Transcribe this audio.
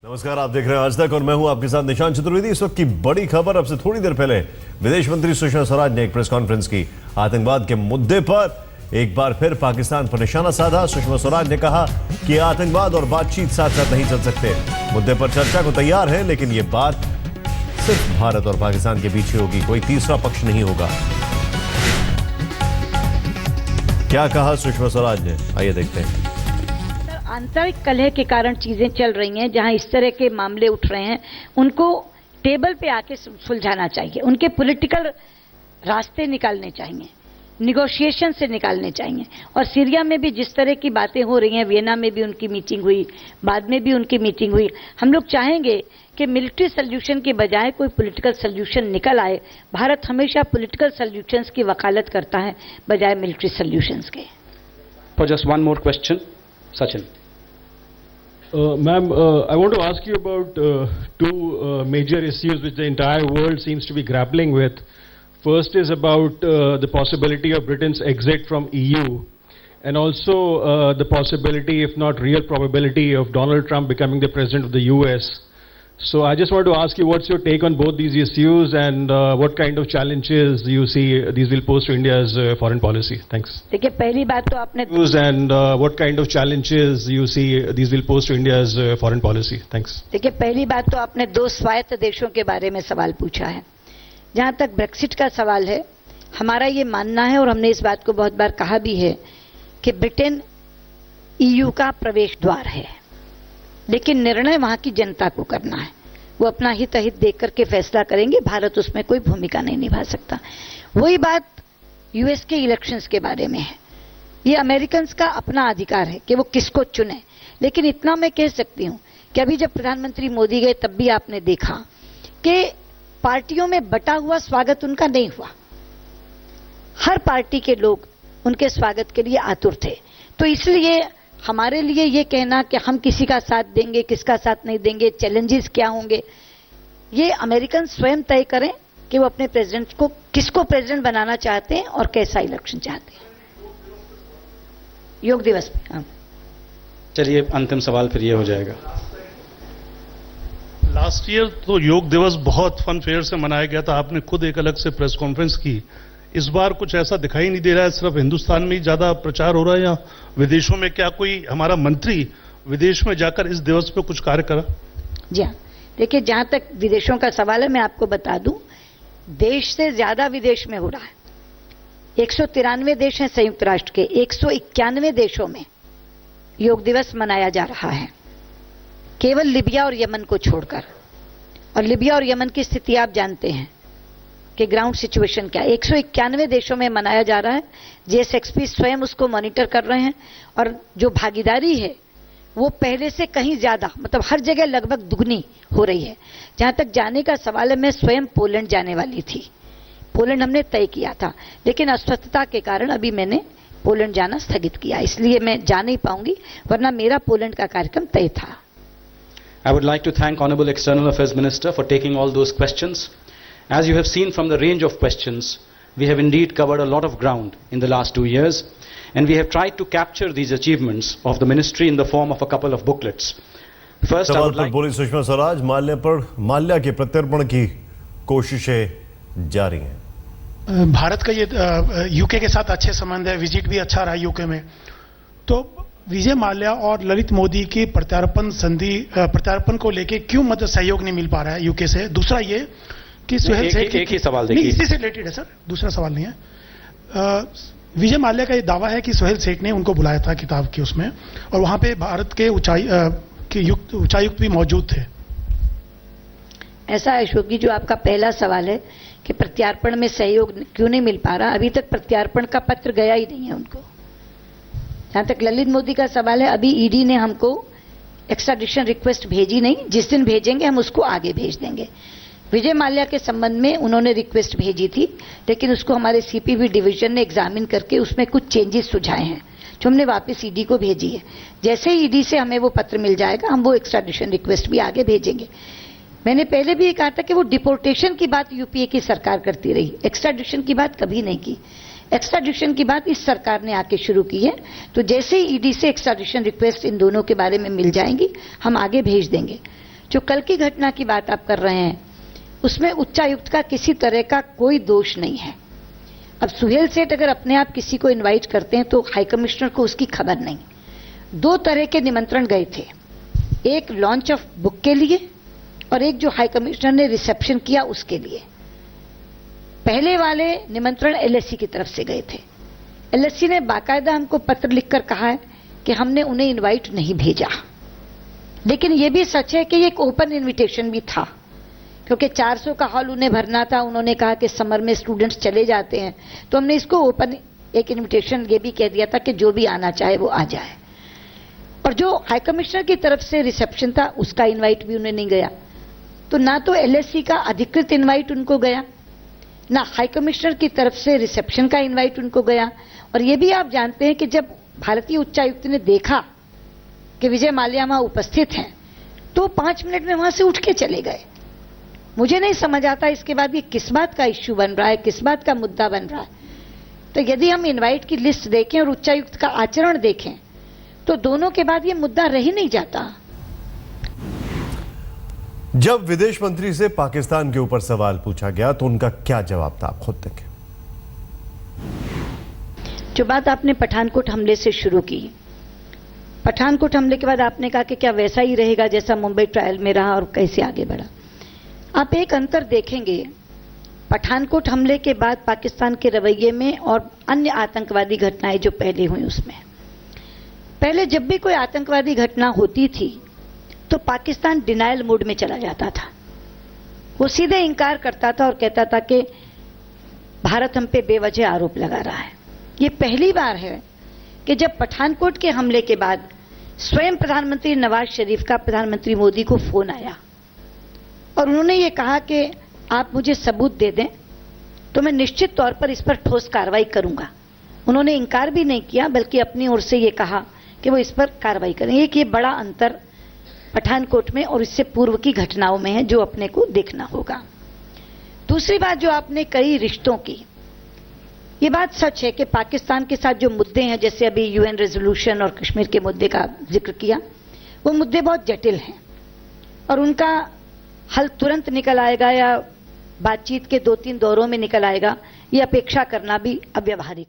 नमस्कार, आप देख रहे हैं आज तक और मैं हूं आपके साथ निशांत चतुर्वेदी। इस वक्त की बड़ी खबर, अब से थोड़ी देर पहले विदेश मंत्री सुषमा स्वराज ने एक प्रेस कॉन्फ्रेंस की। आतंकवाद के मुद्दे पर एक बार फिर पाकिस्तान पर निशाना साधा। सुषमा स्वराज ने कहा कि आतंकवाद और बातचीत साथ साथ नहीं चल सकते। मुद्दे पर चर्चा को तैयार है, लेकिन ये बात सिर्फ भारत और पाकिस्तान के बीच ही होगी, कोई तीसरा पक्ष नहीं होगा। क्या कहा सुषमा स्वराज ने, आइए देखते हैं। आंतरिक कलह के कारण चीजें चल रही हैं, जहां इस तरह के मामले उठ रहे हैं, उनको टेबल पे आके सुलझाना चाहिए, उनके पॉलिटिकल रास्ते निकालने चाहिए, निगोशिएशन से निकालने चाहिए। और सीरिया में भी जिस तरह की बातें हो रही हैं, वियना में भी उनकी मीटिंग हुई, बाद में भी उनकी मीटिंग हुई। हम लोग चाहेंगे कि मिलिट्री सोल्यूशन के बजाय कोई पॉलिटिकल सोल्यूशन निकल आए। भारत हमेशा पॉलिटिकल सोल्यूशंस की वकालत करता है बजाय मिलिट्री सोल्यूशंस के। For just one more question, Sachin. Ma'am, I want to ask you about two major issues which the entire world seems to be grappling with. First is about the possibility of Britain's exit from EU, and also the possibility, if not real probability, of Donald Trump becoming the president of the US. So I just want to ask you, what's your take on both these issues, and what kind of challenges you see these will pose to India's foreign policy? Thanks. देखिए, पहली बात तो आपने And what kind of challenges you see these will pose to India's foreign policy? Thanks. देखिए, पहली बात तो आपने दो स्वायत्त देशों के बारे में सवाल पूछा है। जहां तक ब्रेक्सिट का सवाल है, हमारा ये मानना है और हमने इस बात को बहुत बार कहा भी है कि ब्रिटेन ईयू का प्रवेश द्वार है, लेकिन निर्णय वहां की जनता को करना है। वो अपना हित अहित देख करके फैसला करेंगे, भारत उसमें कोई भूमिका नहीं निभा सकता। वही बात यूएस के इलेक्शंस के बारे में है। ये अमेरिकन्स का अपना अधिकार है कि वो किसको चुने, लेकिन इतना मैं कह सकती हूं कि अभी जब प्रधानमंत्री मोदी गए तब भी आपने देखा कि पार्टियों में बटा हुआ स्वागत उनका नहीं हुआ। हर पार्टी के लोग उनके स्वागत के लिए आतुर थे। तो इसलिए हमारे लिए ये कहना कि हम किसी का साथ देंगे, किसका साथ नहीं देंगे, चैलेंजेस क्या होंगे, ये अमेरिकन स्वयं तय करें कि वो अपने प्रेसिडेंट को किसको प्रेसिडेंट बनाना चाहते हैं और कैसा इलेक्शन चाहते हैं। योग दिवस पे हाँ। चलिए, अंतिम सवाल फिर ये हो जाएगा। लास्ट ईयर तो योग दिवस बहुत फन फेयर से मनाया गया था, आपने खुद एक अलग से प्रेस कॉन्फ्रेंस की। इस बार कुछ ऐसा दिखाई नहीं दे रहा है, सिर्फ हिंदुस्तान में ही ज्यादा प्रचार हो रहा है या विदेशों में? क्या कोई हमारा मंत्री विदेश में जाकर इस दिवस पे कुछ कार्य करा? जी हाँ, देखिए, जहां तक विदेशों का सवाल है, मैं आपको बता दूं, देश से ज्यादा विदेश में हो रहा है। 193 देश हैं संयुक्त राष्ट्र के, 191 देशों में योग दिवस मनाया जा रहा है, केवल लीबिया और यमन को छोड़कर। और लीबिया और यमन की स्थिति आप जानते हैं कि ग्राउंड सिचुएशन क्या है। 191 देशों में मनाया जा रहा है। जीएसएक्सपी स्वयं उसको मॉनिटर कर रहे हैं, और जो भागीदारी है वो पहले से कहीं ज्यादा, मतलब हर जगह लगभग दुगनी हो रही है। जहां तक जाने का सवाल है, मैं स्वयं पोलैंड जाने वाली थी। पोलैंड हमने तय किया था, लेकिन अस्वस्थता के कारण अभी मैंने पोलैंड जाना स्थगित किया, इसलिए मैं जा नहीं पाऊंगी, वरना मेरा पोलैंड का कार्यक्रम तय था। I would like to thank Honorable External Affairs Minister for taking all those questions. As you have seen from the range of questions, we have indeed covered a lot of ground in the last 2 years, and we have tried to capture these achievements of the ministry in the form of a couple of booklets. First, I सवाल would पर like बोली सुषमा स्वराज, माल्या के प्रत्यर्पण की कोशिशें जारी हैं। भारत का ये यूके के साथ अच्छे संबंध है, विजिट भी अच्छा रहा यूके में। तो विजय माल्या और ललित मोदी की प्रत्यार्पण को लेके क्यों मतलब सहयोग नहीं मिल पा रहा है यूके से? दूसरा ये कि सुहेल सेठ, एक ही सवाल देखिए, इसी से रिलेटेड है सर, दूसरा सवाल नहीं है। विजय माल्या का ये दावा है कि सुहेल सेठ ने उनको बुलाया था किताब की उसमें, और वहां पे भारत के उच्चायुक्त भी मौजूद थे। ऐसा है अशोक जी, जो आपका पहला सवाल है कि प्रत्यार्पण में सहयोग क्यों नहीं मिल पा रहा, अभी तक प्रत्यार्पण का पत्र गया ही नहीं है उनको। जहां तक ललित मोदी का सवाल है, अभी ईडी ने हमको एक्स्ट्राडिशन रिक्वेस्ट भेजी नहीं, जिस दिन भेजेंगे हम उसको आगे भेज देंगे। विजय माल्या के संबंध में उन्होंने रिक्वेस्ट भेजी थी, लेकिन उसको हमारे सीपीबी डिवीजन ने एग्जामिन करके उसमें कुछ चेंजेस सुझाए हैं, जो हमने वापस ईडी को भेजी है। जैसे ही ईडी से हमें वो पत्र मिल जाएगा, हम वो एक्स्ट्राडिशन रिक्वेस्ट भी आगे भेजेंगे। मैंने पहले भी ये कहा था कि वो डिपोर्टेशन की बात यूपीए की सरकार करती रही, एक्स्ट्राडिशन की बात कभी नहीं की। एक्स्ट्राडिशन की बात इस सरकार ने आके शुरू की है। तो जैसे ही ईडी से एक्स्ट्राडिशन रिक्वेस्ट इन दोनों के बारे में मिल जाएंगी, हम आगे भेज देंगे। जो कल की घटना की बात आप कर रहे हैं उसमें उच्चायुक्त का किसी तरह का कोई दोष नहीं है। अब सुहेल सेठ अगर अपने आप किसी को इनवाइट करते हैं तो हाई कमिश्नर को उसकी खबर नहीं। 2 तरह के निमंत्रण गए थे, एक लॉन्च ऑफ बुक के लिए और एक जो हाई कमिश्नर ने रिसेप्शन किया उसके लिए। पहले वाले निमंत्रण एलएससी की तरफ से गए थे। एलएससी ने बाकायदा हमको पत्र लिखकर कहा है कि हमने उन्हें इनवाइट नहीं भेजा, लेकिन यह भी सच है कि ये एक ओपन इनविटेशन भी था, क्योंकि 400 का हॉल उन्हें भरना था। उन्होंने कहा कि समर में स्टूडेंट्स चले जाते हैं, तो हमने इसको ओपन एक इनविटेशन ये भी कह दिया था कि जो भी आना चाहे वो आ जाए। और जो हाई कमिश्नर की तरफ से रिसेप्शन था उसका इनवाइट भी उन्हें नहीं गया। तो ना तो एलएससी का अधिकृत इनवाइट उनको गया, ना हाई कमिश्नर की तरफ से रिसेप्शन का इनवाइट उनको गया। और ये भी आप जानते हैं कि जब भारतीय उच्चायुक्त ने देखा कि विजय माल्या वहां उपस्थित हैं तो 5 मिनट में वहां से उठ के चले गए। मुझे नहीं समझ आता इसके बाद ये किस बात का इश्यू बन रहा है, किस बात का मुद्दा बन रहा है। तो यदि हम इनवाइट की लिस्ट देखें और उच्चायुक्त का आचरण देखें तो दोनों के बाद ये मुद्दा रह ही नहीं जाता। जब विदेश मंत्री से पाकिस्तान के ऊपर सवाल पूछा गया तो उनका क्या जवाब था, आप खुद देखें। जो बात आपने पठानकोट हमले से शुरू की, पठानकोट हमले के बाद आपने कहा कि क्या वैसा ही रहेगा जैसा मुंबई ट्रायल में रहा और कैसे आगे बढ़ा। आप एक अंतर देखेंगे पठानकोट हमले के बाद पाकिस्तान के रवैये में और अन्य आतंकवादी घटनाएं जो पहले हुई उसमें। पहले जब भी कोई आतंकवादी घटना होती थी तो पाकिस्तान डिनायल मोड में चला जाता था। वो सीधे इंकार करता था और कहता था कि भारत हम पे बेवजह आरोप लगा रहा है। ये पहली बार है कि जब पठानकोट के हमले के बाद स्वयं प्रधानमंत्री नवाज शरीफ का प्रधानमंत्री मोदी को फोन आया और उन्होंने ये कहा कि आप मुझे सबूत दे दें तो मैं निश्चित तौर पर इस पर ठोस कार्रवाई करूंगा। उन्होंने इंकार भी नहीं किया बल्कि अपनी ओर से ये कहा कि वो इस पर कार्रवाई करेंगे। एक ये बड़ा अंतर पठानकोट में और इससे पूर्व की घटनाओं में है जो अपने को देखना होगा। दूसरी बात जो आपने कई रिश्तों की, ये बात सच है कि पाकिस्तान के साथ जो मुद्दे हैं, जैसे अभी यूएन रेजोल्यूशन और कश्मीर के मुद्दे का जिक्र किया, वो मुद्दे बहुत जटिल हैं और उनका हल तुरंत निकल आएगा या बातचीत के 2-3 दौरों में निकल आएगा, ये अपेक्षा करना भी अव्यावहारिक है।